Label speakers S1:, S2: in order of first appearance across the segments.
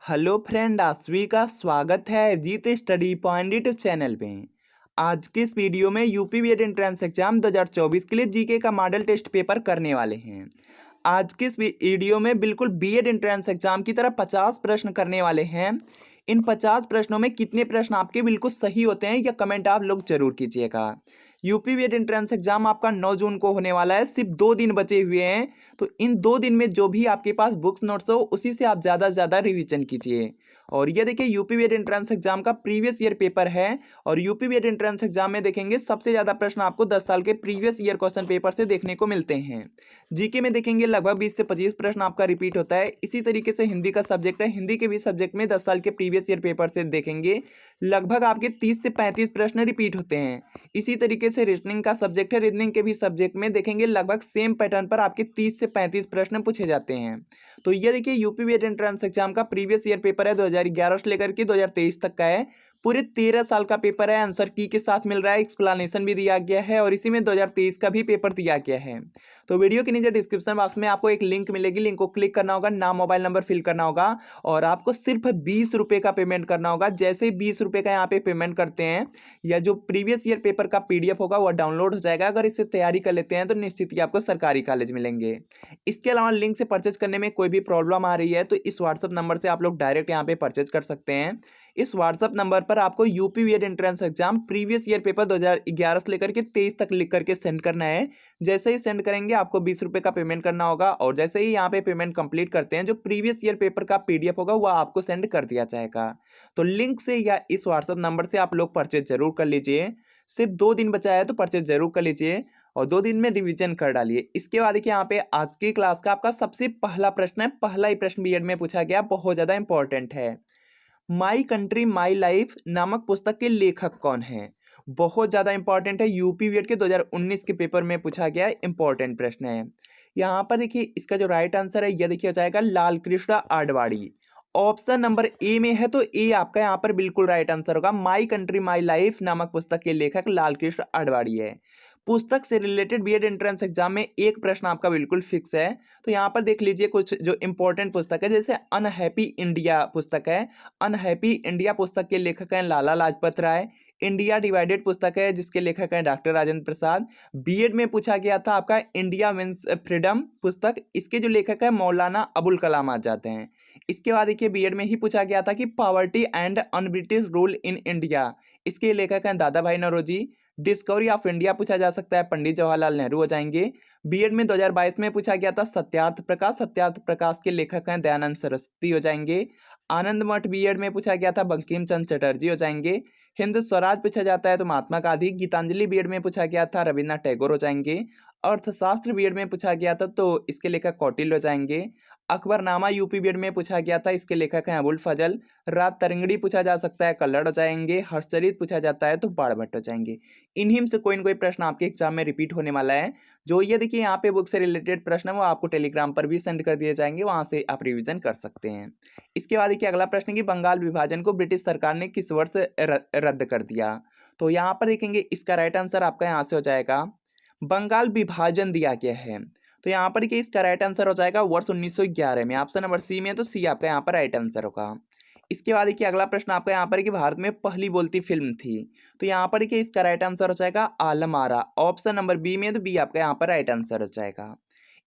S1: Hello friend, आप सभी का स्वागत है Ajit study point YouTube channel पे। आज के इस वीडियो में यूपी बीएड एंट्रेंस एग्जाम 2024 के लिए जीके का मॉडल टेस्ट पेपर करने वाले हैं। आज के इस वीडियो में बिल्कुल बीएड एंट्रेंस एग्जाम की तरह 50 प्रश्न करने वाले हैं। इन 50 प्रश्नों में कितने प्रश्न आपके बिल्कुल सही होते हैं या कमेंट आप लोग जरूर कीजिएगा। यूपी बीएड एंट्रेंस एग्जाम आपका 9 जून को होने वाला है, सिर्फ 2 दिन बचे हुए हैं। तो इन 2 दिन में जो भी आपके पास बुक्स नोट्स हो उसी से आप ज़्यादा से ज़्यादा रिवीजन कीजिए। और ये देखिए यूपी बीएड एंट्रेंस एग्जाम का प्रीवियस ईयर पेपर है। और यूपी बीएड एंट्रेंस एग्जाम में देखेंगे सबसे ज़्यादा प्रश्न आपको 10 साल के प्रीवियस ईयर क्वेश्चन पेपर से देखने को मिलते हैं। जीके में देखेंगे लगभग 20 से 25 प्रश्न आपका रिपीट होता है। इसी तरीके से हिंदी का सब्जेक्ट है, हिंदी के भी सब्जेक्ट में 10 साल के प्रीवियस ईयर पेपर से देखेंगे लगभग आपके 30 से 35 प्रश्न रिपीट होते हैं। इसी तरीके से रीजनिंग का सब्जेक्ट है, रीजनिंग के भी सब्जेक्ट में देखेंगे लगभग सेम पैटर्न पर आपके 30 से 35 प्रश्न पूछे जाते हैं। तो ये देखिए यूपी बीएड एंट्रेंस एग्जाम का प्रीवियस ईयर पेपर है, 2011 से लेकर के 2023 तक का है। पूरे 13 साल का पेपर है, आंसर की के साथ मिल रहा है, एक्सप्लेनेशन भी दिया गया है और इसी में 2023 का भी पेपर दिया गया है। तो वीडियो के नीचे डिस्क्रिप्शन बॉक्स में आपको एक लिंक मिलेगी, लिंक को क्लिक करना होगा, नाम मोबाइल नंबर फिल करना होगा और आपको सिर्फ 20 रुपये का पेमेंट करना होगा। जैसे ही 20 रुपये का यहाँ पे पेमेंट करते हैं या जो प्रीवियस ईयर पेपर का पीडीएफ होगा वह डाउनलोड हो जाएगा। अगर इससे तैयारी कर लेते हैं तो निश्चित ही आपको सरकारी कॉलेज मिलेंगे। इसके अलावा लिंक से परचेज करने में कोई भी प्रॉब्लम आ रही है तो इस व्हाट्सअप नंबर से आप लोग डायरेक्ट यहाँ पे परचेज कर सकते हैं। इस व्हाट्सअप नंबर पर आपको UP BEd entrance exam previous year paper 2011 से लेकर के 23 तक लिख करके सेंड करना है। जैसे ही सेंड करेंगे आपको 20 रुपये का पेमेंट करना होगा और जैसे ही यहाँ पे पेमेंट कंप्लीट करते हैं जो प्रीवियस ईयर पेपर का पीडीएफ होगा वह आपको सेंड कर दिया जाएगा। तो लिंक से या इस व्हाट्सअप नंबर से आप लोग परचेज जरूर कर लीजिए। सिर्फ 2 दिन बचा है तो परचेज जरूर कर लीजिए और 2 दिन में रिवीजन कर डालिए। इसके बाद देखिए यहाँ पे आज की क्लास का आपका सबसे पहला प्रश्न है, पहला ही प्रश्न बीएड में पूछा गया, बहुत ज्यादा इंपॉर्टेंट है। माई कंट्री माई लाइफ नामक पुस्तक के लेखक कौन है? बहुत ज्यादा इंपॉर्टेंट है, यूपी बीएड के 2019 के पेपर में पूछा गया इंपॉर्टेंट प्रश्न है। यहाँ पर देखिए इसका जो राइट आंसर है यह देखिए हो जाएगा Lal Krishna Advani. Option number A में है तो ए आपका यहाँ पर बिल्कुल राइट आंसर होगा। माई कंट्री माई लाइफ नामक पुस्तक के लेखक लाल कृष्ण आडवाणी है। पुस्तक से रिलेटेड बीएड एंट्रेंस एग्जाम में एक प्रश्न आपका बिल्कुल फिक्स है। तो यहाँ पर देख लीजिए कुछ जो इंपॉर्टेंट पुस्तक है, जैसे अनहैप्पी इंडिया पुस्तक है। अनहैप्पी इंडिया पुस्तक के लेखक हैं लाला लाजपत राय। इंडिया डिवाइडेड पुस्तक है जिसके लेखक हैं डॉक्टर राजेंद्र प्रसाद। बीएड में पूछा गया था आपका इंडिया मीन्स फ्रीडम पुस्तक, इसके जो लेखक है मौलाना अबुल कलाम आजाद हैं। इसके बाद देखिए बीएड में ही पूछा गया था कि poverty and un British rule in India, इसके लेखक हैं दादा भाई नौरोजी। डिस्कवरी ऑफ इंडिया पूछा जा सकता है, पंडित जवाहरलाल नेहरू हो जाएंगे। बीएड में 2022 में पूछा गया था सत्यार्थ प्रकाश, सत्यार्थ प्रकाश के लेखक हैं दयानंद सरस्वती हो जाएंगे। आनंद मठ बीएड में पूछा गया था बंकिम चंद्र चटर्जी हो जाएंगे। हिंदू स्वराज पूछा जाता है तो महात्मा गांधी। गीतांजलि बीएड में पूछा गया था रविन्द्रनाथ टैगोर हो जाएंगे। अर्थशास्त्र बीएड में पूछा गया था तो इसके लेखक कौटिल्य हो जाएंगे। अकबरनामा यूपी बीएड में पूछा गया था, इसके लेखक हैं अबुल फजल। रात तरंगड़ी पूछा जा सकता है, कल्लड़ हो जाएंगे। हर्षचरित पूछा जाता है तो बाणभट्ट हो जाएंगे। इन्हीं में से कोई ना कोई प्रश्न आपके एग्जाम में रिपीट होने वाला है। जो ये देखिए यहाँ पे बुक से रिलेटेड प्रश्न है वो आपको टेलीग्राम पर भी सेंड कर दिए जाएंगे, वहां से आप रिवीजन कर सकते हैं। इसके बाद देखिए अगला प्रश्न कि बंगाल विभाजन को ब्रिटिश सरकार ने किस वर्ष रद्द कर दिया? तो यहाँ पर देखेंगे इसका राइट आंसर आपका यहाँ से हो जाएगा बंगाल विभाजन दिया गया है। तो यहाँ पर देखिए इसका राइट आंसर हो जाएगा वर्ष 1911 में। ऑप्शन नंबर सी में है तो सी आपका यहाँ पर राइट आंसर होगा। इसके बाद देखिए अगला प्रश्न आपका यहाँ पर है कि भारत में पहली बोलती फिल्म थी। तो यहाँ पर देखिए इसका राइट आंसर हो जाएगा Alam Ara. Option number B में है तो बी आपका यहाँ पर राइट आंसर हो जाएगा।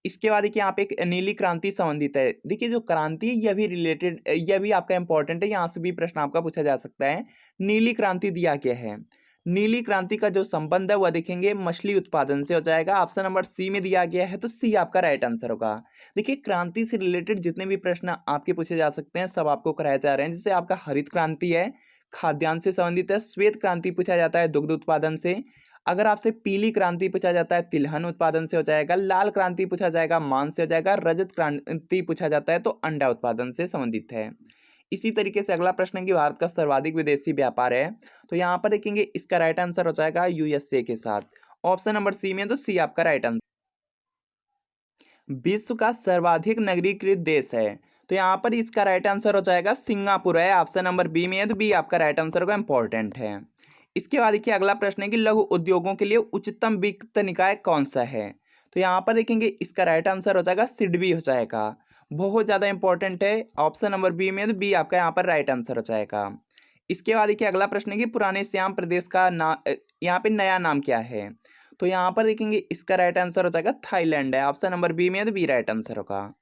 S1: इसके बाद देखिए यहाँ पे एक नीली क्रांति संबंधित है। देखिए जो क्रांति है यह भी रिलेटेड, यह भी आपका इंपॉर्टेंट है, यहाँ से भी प्रश्न आपका पूछा जा सकता है। नीली क्रांति दिया गया है। नीली क्रांति का जो संबंध है वह देखेंगे मछली उत्पादन से हो जाएगा। ऑप्शन नंबर सी में दिया गया है तो सी आपका राइट आंसर होगा। देखिए क्रांति से रिलेटेड जितने भी प्रश्न आपके पूछे जा सकते हैं सब आपको कराए जा रहे हैं। जैसे आपका हरित क्रांति है, खाद्यान्न से संबंधित है। श्वेत क्रांति पूछा जाता है दुग्ध उत्पादन से। अगर आपसे पीली क्रांति पूछा जाता है तिलहन उत्पादन से हो जाएगा। लाल क्रांति पूछा जाएगा मांस से हो जाएगा। रजत क्रांति पूछा जाता है तो अंडा उत्पादन से संबंधित है। इसी तरीके से अगला प्रश्न है कि भारत का सर्वाधिक विदेशी व्यापार है। तो यहाँ पर देखेंगे इसका राइट आंसर हो जाएगा यूएसए के साथ। ऑप्शन नंबर सी में तो सी आपका राइट आंसर। विश्व का सर्वाधिक नगरीकृत देश है। तो यहाँ पर इसका राइट आंसर हो जाएगा सिंगापुर है। ऑप्शन नंबर बी में है तो बी आपका राइट आंसर होगा, इंपॉर्टेंट है। इसके बाद देखिए अगला प्रश्न है कि लघु उद्योगों के लिए उच्चतम वित्त निकाय कौन सा है? तो यहाँ पर देखेंगे इसका राइट आंसर हो जाएगा सिडबी हो जाएगा। बहुत ज़्यादा इंपॉर्टेंट है। ऑप्शन नंबर बी में, तो बी आपका यहाँ पर राइट आंसर हो जाएगा। इसके बाद देखिए अगला प्रश्न है कि पुराने श्याम प्रदेश का यहाँ पे नया नाम क्या है? तो यहाँ पर देखेंगे इसका राइट आंसर हो जाएगा थाईलैंड है। ऑप्शन नंबर बी में है, तो बी राइट आंसर होगा।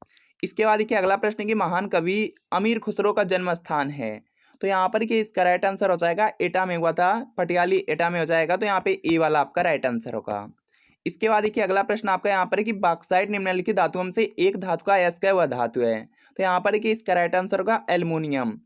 S1: इसके बाद देखिए अगला प्रश्न है कि महान कवि अमीर खुसरो का जन्म स्थान है। तो यहाँ पर कि इसका राइट आंसर हो जाएगा एटा में हुआ था, पटियाली एटा में हो जाएगा, तो यहाँ पे ए वाला आपका राइट आंसर होगा। इसके बाद देखिए अगला प्रश्न आपका यहाँ पर है कि बॉक्साइट निम्नलिखित धातुओं में से एक धातु का अयस्क है, वह धातु है। तो यहाँ पर है कि इसका राइट आंसर होगा एल्युमिनियम।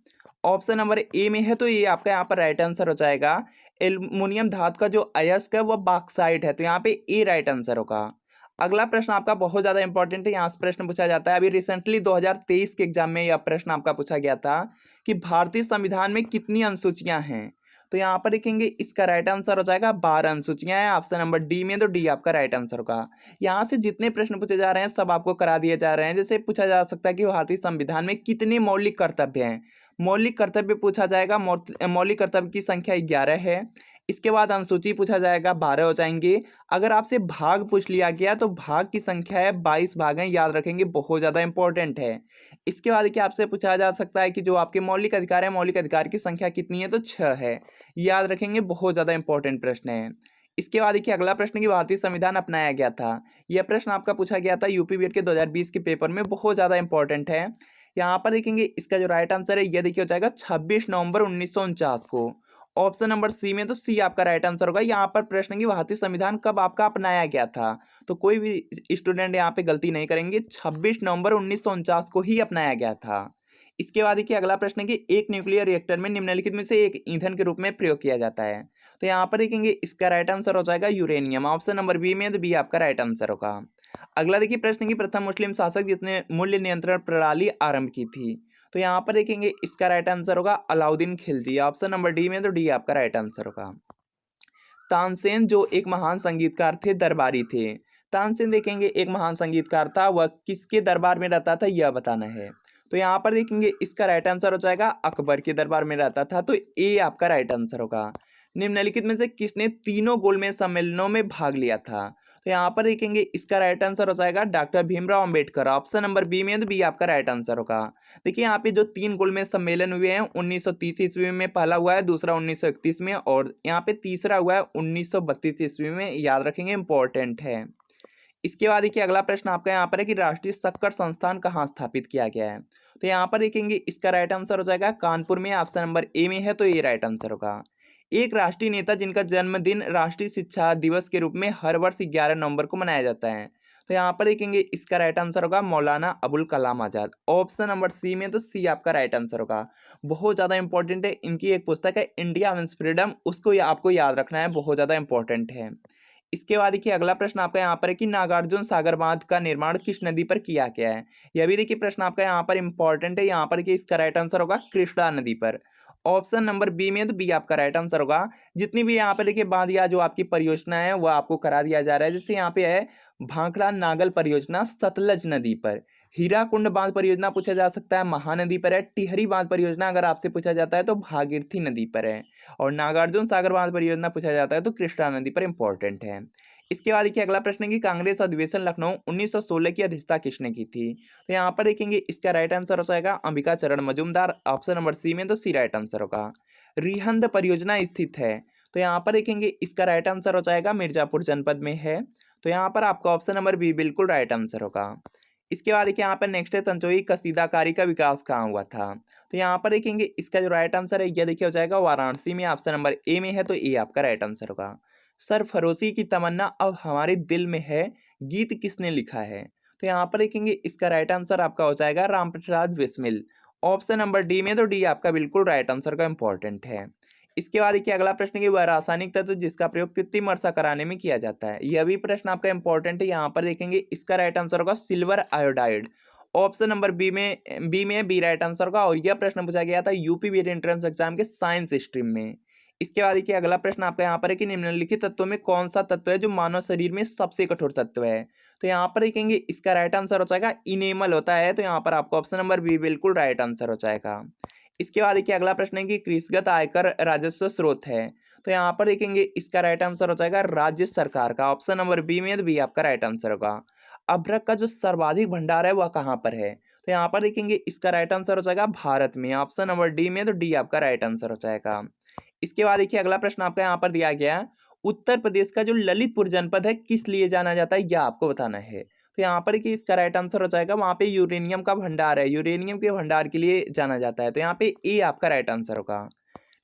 S1: ऑप्शन नंबर ए में है, तो ये आपका यहाँ पर राइट आंसर हो जाएगा। एल्युमिनियम धातु का जो अयस्क है वह बॉक्साइट है, तो यहाँ पे ए राइट आंसर होगा। अगला प्रश्न आपका बहुत ज्यादा इंपॉर्टेंट है, यहाँ से प्रश्न पूछा जाता है। अभी रिसेंटली 2023 के एग्जाम में यह प्रश्न आपका पूछा गया था कि भारतीय संविधान में कितनी अनुसूचियां हैं? तो यहाँ पर देखेंगे इसका राइट आंसर हो जाएगा 12 अनुसूचियां हैं। ऑप्शन नंबर डी में, तो डी आपका राइट आंसर होगा। यहाँ से जितने प्रश्न पूछे जा रहे हैं सब आपको करा दिए जा रहे हैं। जैसे पूछा जा सकता है कि भारतीय संविधान में कितने मौलिक कर्तव्य हैं? मौलिक कर्तव्य पूछा जाएगा, मौलिक कर्तव्य की संख्या 11 है। इसके बाद अनुसूची पूछा जाएगा, 12 हो जाएंगे। अगर आपसे भाग पूछ लिया गया तो भाग की संख्या है 22 भाग हैं, याद रखेंगे, बहुत ज़्यादा इंपॉर्टेंट है। इसके बाद क्या आपसे पूछा जा सकता है कि जो आपके मौलिक अधिकार है, मौलिक अधिकार की संख्या कितनी है? तो 6 है, याद रखेंगे, बहुत ज़्यादा इंपॉर्टेंट प्रश्न है। इसके बाद देखिए अगला प्रश्न कि भारतीय संविधान अपनाया गया था। यह प्रश्न आपका पूछा गया था यूपी बीएड के 2020 के पेपर में, बहुत ज़्यादा इंपॉर्टेंट है। यहाँ पर देखेंगे इसका जो राइट आंसर है यह देखिए हो जाएगा 26 नवंबर 1949 को। ऑप्शन नंबर सी में, तो सी आपका राइट आंसर होगा। यहाँ पर प्रश्न कि भारतीय संविधान कब आपका अपनाया गया था, तो कोई भी स्टूडेंट यहाँ पे गलती नहीं करेंगे, 26 नवंबर 1949 को ही अपनाया गया था। इसके बाद देखिए अगला प्रश्न है कि एक न्यूक्लियर रिएक्टर में निम्नलिखित में से एक ईंधन के रूप में प्रयोग किया जाता है। तो यहाँ पर देखेंगे इसका राइट आंसर हो जाएगा यूरेनियम। ऑप्शन नंबर बी में, तो बी आपका राइट आंसर होगा। अगला देखिए प्रश्न की प्रथम मुस्लिम शासक जिसने मूल्य नियंत्रण प्रणाली आरंभ की थी। तो यहाँ पर देखेंगे इसका राइट आंसर होगा Alauddin Khilji. Option number D में, तो डी आपका राइट आंसर होगा। तानसेन जो एक महान संगीतकार थे, दरबारी थे। तानसेन देखेंगे एक महान संगीतकार था, वह किसके दरबार में रहता था यह बताना है। तो यहाँ पर देखेंगे इसका राइट आंसर हो जाएगा अकबर के दरबार में रहता था, तो ए आपका राइट आंसर होगा। निम्नलिखित में से किसने तीनों गोलमेज सम्मेलनों में भाग लिया था? तो यहाँ पर देखेंगे इसका राइट आंसर हो जाएगा doctor Bhimrao Ambedkar. Option number B में, तो बी आपका राइट आंसर होगा। देखिए यहाँ पे जो 3 गोलमेज सम्मेलन हुए हैं, 1930 ईस्वी में पहला हुआ है, दूसरा 1931 में, और यहाँ पे तीसरा हुआ है 1932 ईस्वी में, याद रखेंगे, इंपॉर्टेंट है। इसके बाद देखिए अगला प्रश्न आपका यहाँ पर है कि राष्ट्रीय शक्कर संस्थान कहाँ स्थापित किया गया है? तो यहाँ पर देखेंगे इसका राइट आंसर हो जाएगा कानपुर में। ऑप्शन नंबर ए में है, तो ये राइट आंसर होगा। एक राष्ट्रीय नेता जिनका जन्मदिन राष्ट्रीय शिक्षा दिवस के रूप में हर वर्ष 11 नवंबर को मनाया जाता है। तो यहाँ पर देखेंगे इसका राइट आंसर होगा Maulana Abul Kalam Azad. Option number C में, तो सी आपका राइट आंसर होगा। बहुत ज़्यादा इंपॉर्टेंट है, इनकी एक पुस्तक है इंडिया मीन्स फ्रीडम, उसको आपको याद रखना है, बहुत ज़्यादा इंपॉर्टेंट है। इसके बाद देखिए अगला प्रश्न आपका यहाँ पर है कि नागार्जुन सागर बांध का निर्माण किस नदी पर किया गया है? यह भी देखिए प्रश्न आपका यहाँ पर इंपॉर्टेंट है, यहाँ पर कि इसका राइट आंसर होगा कृष्णा नदी पर। ऑप्शन नंबर बी में, तो बी आपका राइट आंसर होगा। जितनी भी यहाँ पर देखिए बांध या जो आपकी परियोजना है वह आपको करा दिया जा रहा है। जैसे यहाँ पे है भाखड़ा नागल परियोजना सतलज नदी पर, हीराकुंड बांध परियोजना पूछा जा सकता है महानदी पर है, टिहरी बांध परियोजना अगर आपसे पूछा जाता है तो भागीरथी नदी पर है, और नागार्जुन सागर बांध परियोजना पूछा जाता है तो कृष्णा नदी पर इंपॉर्टेंट है। इसके बाद देखिए अगला प्रश्न है कि कांग्रेस अधिवेशन लखनऊ 1916 की अध्यक्षता किसने की थी? तो यहाँ पर देखेंगे इसका राइट आंसर हो जाएगा अंबिका चरण मजूमदार। ऑप्शन नंबर सी में, तो सी राइट आंसर होगा। रिहंद परियोजना स्थित है, तो यहाँ पर देखेंगे इसका राइट आंसर हो जाएगा मिर्जापुर जनपद में है, तो यहाँ पर आपका ऑप्शन नंबर बी बिल्कुल राइट आंसर होगा। इसके बाद देखिए यहाँ पर नेक्स्ट है तंचोई कसीदाकारी का विकास कहाँ हुआ था? तो यहाँ पर देखेंगे इसका जो राइट आंसर है यह देखिए हो जाएगा वाराणसी में। ऑप्शन नंबर ए में है, तो ए आपका राइट आंसर होगा। सरफरोशी की तमन्ना अब हमारे दिल में है, गीत किसने लिखा है? तो यहाँ पर देखेंगे इसका राइट आंसर आपका हो जाएगा Ram Prasad Bismil. Option number D में, तो डी आपका बिल्कुल राइट आंसर का इंपॉर्टेंट है। इसके बाद देखिए अगला प्रश्न कि वह रासायनिक तत्व जिसका प्रयोग कृत्रिम वर्षा कराने में किया जाता है, यह भी प्रश्न आपका इंपॉर्टेंट है। यहाँ पर देखेंगे इसका राइट आंसर होगा silver iodide. Option number B right answer होगा, और यह प्रश्न पूछा गया था यूपी बीएड एंट्रेंस एग्जाम के साइंस स्ट्रीम में। इसके बाद देखिए अगला प्रश्न आपका यहाँ पर है कि निम्नलिखित तत्वों में कौन सा तत्व है जो मानव शरीर में सबसे कठोर तत्व है? तो यहाँ पर देखेंगे इसका राइट आंसर हो जाएगा इनेमल होता है, तो यहाँ पर आपको ऑप्शन नंबर बी बिल्कुल राइट आंसर हो जाएगा। इसके बाद देखिए अगला प्रश्न है कि कृषिगत आयकर राजस्व स्रोत है, तो यहाँ पर देखेंगे इसका राइट आंसर हो जाएगा राज्य सरकार का। ऑप्शन नंबर बी में, तो बी आपका राइट आंसर होगा। अभ्रक का जो सर्वाधिक भंडार है वह कहाँ पर है? तो यहाँ पर देखेंगे इसका राइट आंसर हो जाएगा भारत में, ऑप्शन नंबर डी में, तो डी आपका राइट आंसर हो जाएगा। इसके बाद देखिए अगला प्रश्न आपका यहाँ पर दिया गया है, उत्तर प्रदेश का जो ललितपुर जनपद है किस लिए जाना जाता है, यह आपको बताना है। तो यहाँ पर देखिए इसका राइट आंसर हो जाएगा, वहाँ पे यूरेनियम का भंडार है, यूरेनियम के भंडार के लिए जाना जाता है। तो यहाँ पे ए आपका राइट आंसर होगा।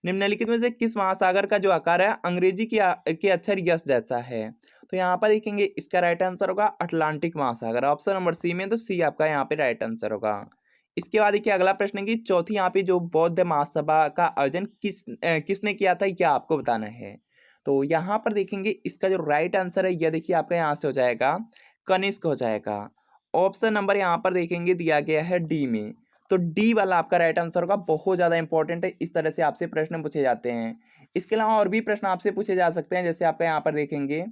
S1: निम्नलिखित में से किस महासागर का जो आकार है अंग्रेजी के अक्षर यस जैसा है। तो यहाँ पर देखेंगे इसका राइट आंसर होगा अटलांटिक महासागर, ऑप्शन नंबर सी में, तो सी आपका यहाँ पे राइट आंसर होगा। इसके बाद देखिए अगला प्रश्न है कि चौथी यहाँ पे जो बौद्ध महासभा का आयोजन किसने किया था, यह आपको बताना है। तो यहाँ पर देखेंगे इसका जो राइट आंसर है यह देखिए आपका यहाँ से हो जाएगा कनिष्क हो जाएगा। ऑप्शन नंबर यहाँ पर देखेंगे दिया गया है डी में, तो डी वाला आपका राइट आंसर होगा। बहुत ज़्यादा इंपॉर्टेंट है, इस तरह से आपसे प्रश्न पूछे जाते हैं। इसके अलावा और भी प्रश्न आपसे पूछे जा सकते हैं, जैसे आपका यहाँ पर देखेंगे,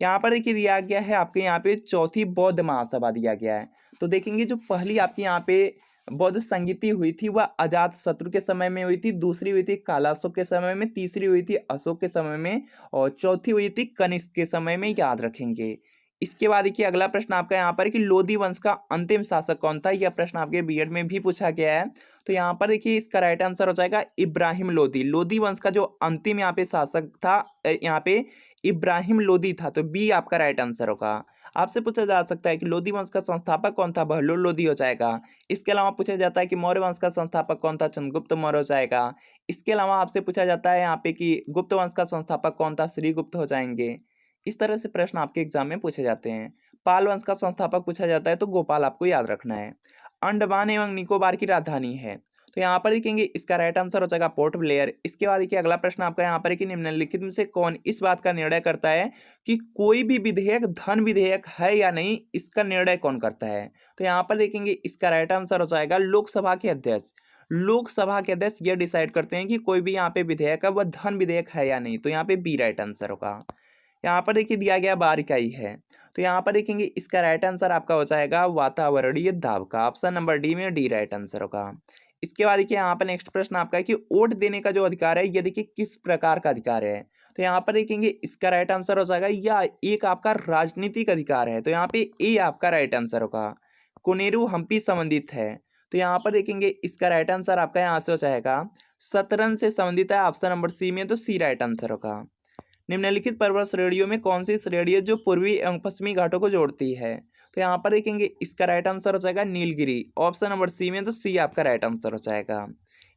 S1: यहाँ पर देखिए दिया गया है आपके यहाँ पे चौथी बौद्ध महासभा दिया गया है। तो देखेंगे जो पहली आपकी यहाँ पे बौद्ध संगीति हुई थी वह अजात शत्रु के समय में हुई थी, दूसरी हुई थी कालाशोक के समय में, तीसरी हुई थी अशोक के समय में, और चौथी हुई थी कनिष्क के समय में, याद रखेंगे। इसके बाद देखिए अगला प्रश्न आपका यहाँ पर कि लोधी वंश का अंतिम शासक कौन था, यह प्रश्न आपके बीएड में भी पूछा गया है। तो यहाँ पर देखिए इसका राइट आंसर हो जाएगा इब्राहिम लोधी। लोधी वंश का जो अंतिम यहाँ पे शासक था यहाँ पे इब्राहिम लोधी था, तो बी आपका राइट आंसर होगा। आपसे पूछा जा सकता है कि लोधी वंश का संस्थापक कौन था, बहलोल लोधी हो जाएगा। इसके अलावा पूछा जाता है कि मौर्य वंश का संस्थापक कौन था, चंद्रगुप्त मौर्य हो जाएगा। इसके अलावा आपसे पूछा जाता है यहाँ पे कि गुप्त वंश का संस्थापक कौन था, श्रीगुप्त हो जाएंगे। इस तरह से प्रश्न आपके एग्जाम में पूछे जाते हैं। पाल वंश का संस्थापक पूछा जाता है तो गोपाल आपको याद रखना है। अंडमान एवं निकोबार की राजधानी है, तो यहाँ पर देखेंगे इसका राइट आंसर हो जाएगा पोर्ट ब्लेयर। इसके बाद देखिए अगला प्रश्न आपका यहाँ पर है कि निम्नलिखित में से कौन इस बात का निर्णय करता है कि कोई भी विधेयक धन विधेयक है या नहीं, इसका निर्णय कौन करता है। तो यहाँ पर देखेंगे इसका राइट आंसर हो जाएगा लोकसभा के अध्यक्ष। लोकसभा के अध्यक्ष ये डिसाइड करते हैं कि कोई भी यहाँ पे विधेयक है वह धन विधेयक है या नहीं, तो यहाँ पे बी राइट आंसर होगा। यहाँ पर देखिए दिया गया बार इकाई है, तो यहाँ पर देखेंगे इसका राइट आंसर आपका हो जाएगा वातावरणीय दाब का, ऑप्शन नंबर डी में डी राइट आंसर होगा। इसके बाद देखिए यहाँ पर नेक्स्ट प्रश्न आपका है कि वोट देने का जो अधिकार है ये देखिए किस प्रकार का अधिकार है। तो यहाँ पर देखेंगे इसका राइट आंसर हो जाएगा या एक आपका राजनीतिक अधिकार है, तो यहाँ पे ए आपका राइट आंसर होगा। कोनेरू हम्पी संबंधित है, तो यहाँ पर देखेंगे इसका राइट आंसर आपका यहाँ से हो जाएगा शतरंज से संबंधित है, ऑप्शन नंबर सी में, तो सी राइट आंसर होगा। निम्नलिखित पर्वत श्रेणियों में कौन सी श्रेणी है जो पूर्वी एवं पश्चिमी घाटों को जोड़ती है। तो यहाँ पर देखेंगे इसका राइट आंसर हो जाएगा नीलगिरी, ऑप्शन नंबर सी में, तो सी आपका राइट आंसर हो जाएगा।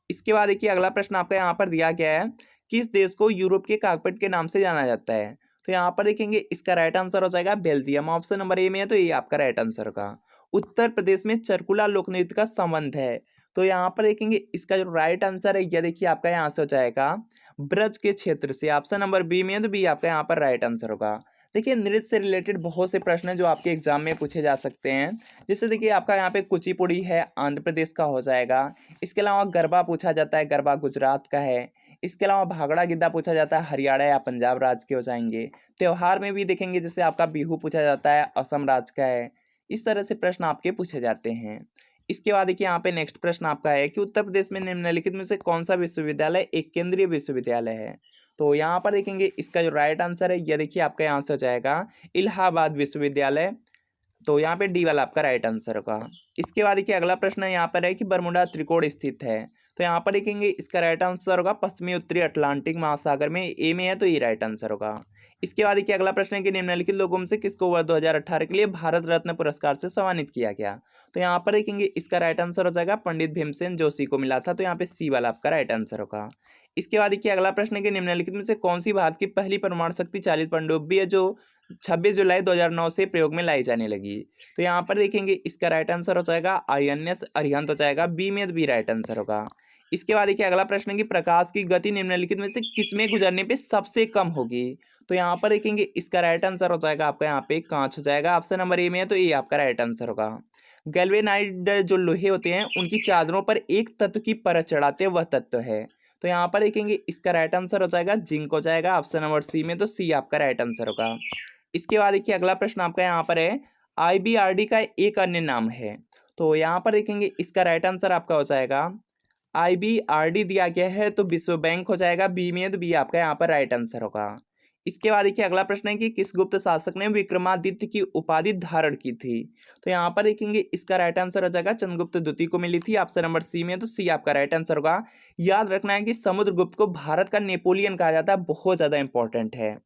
S1: इसके बाद देखिए अगला प्रश्न आपका यहाँ पर दिया गया है किस देश को यूरोप के काकपट के नाम से जाना जाता है। तो यहाँ पर देखेंगे इसका राइट आंसर हो जाएगा बेल्जियम, ऑप्शन नंबर ए में है, तो ये आपका राइट आंसर होगा। उत्तर प्रदेश में चरकुला लोक नृत्य का संबंध है, तो यहाँ पर देखेंगे इसका जो राइट आंसर है यह देखिए आपका यहाँ से हो जाएगा ब्रज के क्षेत्र से, ऑप्शन नंबर बी में है, तो बी आपका यहाँ पर राइट आंसर होगा। देखिए नृत्य से रिलेटेड बहुत से प्रश्न हैं जो आपके एग्जाम में पूछे जा सकते हैं, जैसे देखिए आपका यहाँ पे कुचिपुड़ी है, आंध्र प्रदेश का हो जाएगा। इसके अलावा गरबा पूछा जाता है, गरबा गुजरात का है। इसके अलावा भागड़ा गिद्दा पूछा जाता है, हरियाणा या पंजाब राज्य के हो जाएंगे। त्योहार में भी देखेंगे जैसे आपका बिहू पूछा जाता है, असम राज्य का है। इस तरह से प्रश्न आपके पूछे जाते हैं। इसके बाद देखिए यहाँ पे नेक्स्ट प्रश्न आपका है कि उत्तर प्रदेश में निम्नलिखित में से कौन सा विश्वविद्यालय एक केंद्रीय विश्वविद्यालय है। तो यहाँ पर देखेंगे इसका जो राइट आंसर है यह देखिए आपका यहाँ से हो जाएगा इलाहाबाद विश्वविद्यालय, तो यहाँ पे डी वाला आपका राइट आंसर होगा। इसके बाद देखिए अगला प्रश्न यहाँ पर है कि बरमुडा त्रिकोण स्थित है, तो यहाँ पर देखेंगे इसका राइट आंसर होगा पश्चिमी उत्तरी अटलांटिक महासागर में, ए में है, तो ये राइट आंसर होगा। इसके बाद देखिए अगला प्रश्न है कि निम्नलिखित लोगों में से किसको वर्ष 2018 के लिए भारत रत्न पुरस्कार से सम्मानित किया गया। तो यहाँ पर देखेंगे इसका राइट आंसर हो जाएगा पंडित भीमसेन जोशी को मिला था, तो यहाँ पे सी वाला आपका राइट आंसर होगा। इसके बाद देखिए अगला प्रश्न है कि निम्नलिखित में से कौन सी भारत की पहली परमाणु शक्ति चालित पनडुब्बी है जो 26 जुलाई 2009 से प्रयोग में लाई जाने लगी। तो यहाँ पर देखेंगे इसका राइट आंसर हो जाएगा INS अरिहंत हो जाएगा, बी में, बी राइट आंसर होगा। इसके बाद देखिए अगला प्रश्न है कि प्रकाश की गति निम्नलिखित में से किसमें गुजरने पे सबसे कम होगी। तो यहाँ पर देखेंगे इसका राइट आंसर हो जाएगा आपका यहाँ पे कांच हो जाएगा, ऑप्शन नंबर ए में है, तो ये आपका राइट आंसर होगा। गैल्वेनाइड जो लोहे होते हैं उनकी चादरों पर एक तत्व की परत चढ़ाते हैं, वह तत्व है। तो यहाँ पर देखेंगे इसका राइट आंसर हो जाएगा जिंक हो जाएगा, ऑप्शन नंबर सी में, तो सी आपका राइट आंसर होगा। इसके बाद देखिए अगला प्रश्न आपका यहाँ पर है IBRD का एक अन्य नाम है। तो यहाँ पर देखेंगे इसका राइट आंसर आपका हो जाएगा IBRD दिया गया है तो विश्व बैंक हो जाएगा, बी में, तो बी आपका यहाँ पर राइट आंसर होगा। इसके बाद देखिए अगला प्रश्न है कि किस गुप्त शासक ने विक्रमादित्य की उपाधि धारण की थी। तो यहाँ पर देखेंगे इसका राइट आंसर हो जाएगा चंद्रगुप्त द्वितीय को मिली थी, ऑप्शन नंबर सी में, तो सी आपका राइट आंसर होगा। याद रखना है कि समुद्रगुप्त को भारत का नेपोलियन कहा जाता है, बहुत ज्यादा इंपॉर्टेंट है।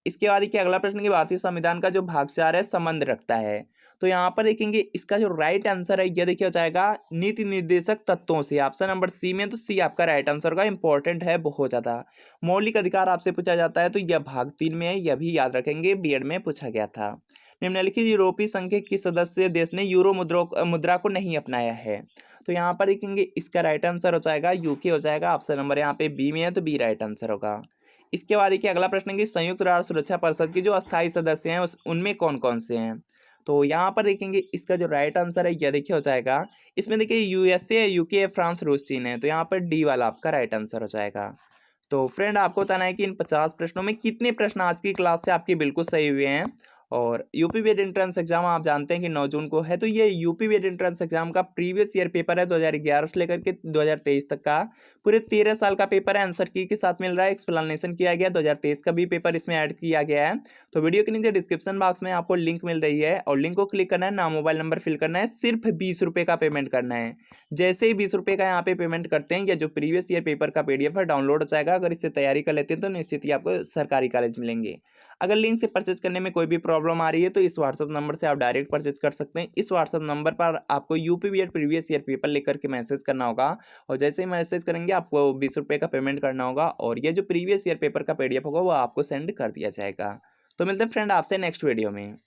S1: इसके बाद देखिए अगला प्रश्न कि भारतीय संविधान का जो भाग 4 है संबंध रखता है। तो यहाँ पर देखेंगे इसका जो राइट आंसर है यह देखिए हो जाएगा नीति निर्देशक तत्वों से, ऑप्शन नंबर सी में, तो सी आपका राइट आंसर होगा। इंपॉर्टेंट है बहुत ज्यादा। मौलिक अधिकार आपसे पूछा जाता है तो यह भाग 3 में है, यह भी याद रखेंगे, बीएड में पूछा गया था। निम्नलिखित यूरोपीय संघ के किस सदस्य देश ने यूरो मुद्रा को नहीं अपनाया है। तो यहाँ पर देखेंगे इसका राइट आंसर हो जाएगा यूके हो जाएगा, ऑप्शन नंबर यहाँ पे बी में है, तो बी राइट आंसर होगा। इसके बाद देखिए अगला प्रश्न है कि संयुक्त राष्ट्र सुरक्षा परिषद के जो अस्थायी सदस्य हैं उनमें कौन कौन से हैं। तो यहाँ पर देखेंगे इसका जो राइट आंसर है यह देखिए हो जाएगा, इसमें देखिए यूएसए, यूके, फ्रांस, रूस, चीन है, तो यहाँ पर डी वाला आपका राइट आंसर हो जाएगा। तो फ्रेंड आपको बताना है कि इन 50 प्रश्नों में कितने प्रश्न आज की क्लास से आपके बिल्कुल सही हुए हैं। और यूपी बीएड एंट्रेंस एग्जाम आप जानते हैं कि 9 जून को है, तो ये यूपी बीएड एंट्रेंस एग्जाम का प्रीवियस ईयर पेपर है 2011 से लेकर के 2023 तक का। पूरे 13 साल का पेपर है, आंसर की के साथ मिल रहा है, एक्सप्लेनेशन किया गया, 2023 का भी पेपर इसमें ऐड किया गया है। तो वीडियो के नीचे डिस्क्रिप्शन बॉक्स में आपको लिंक मिल रही है, और लिंक को क्लिक करना है, नाम मोबाइल नंबर फिल करना है, सिर्फ 20 रुपये का पेमेंट करना है। जैसे ही 20 रुपये का यहाँ पे पेमेंट करते हैं, या जो प्रीवियस ईयर पेपर का पीडीएफ है डाउनलोड हो जाएगा। अगर इससे तैयारी कर लेते हैं तो निश्चित ही आपको सरकारी कॉलेज मिलेंगे। अगर लिंक से परचेज करने में कोई भी प्रॉब्लम आ रही है तो इस व्हाट्सअप नंबर से आप डायरेक्ट परचेज कर सकते हैं। इस व्हाट्सअप नंबर पर आपको UP BEd previous year paper लेकर के मैसेज करना होगा, और जैसे ही मैसेज करेंगे आपको 20 रुपये का पेमेंट करना होगा, और ये जो प्रीवियस ईयर पेपर का पीडीएफ होगा वो आपको सेंड कर दिया जाएगा। तो मिलते हैं फ्रेंड आपसे नेक्स्ट वीडियो में।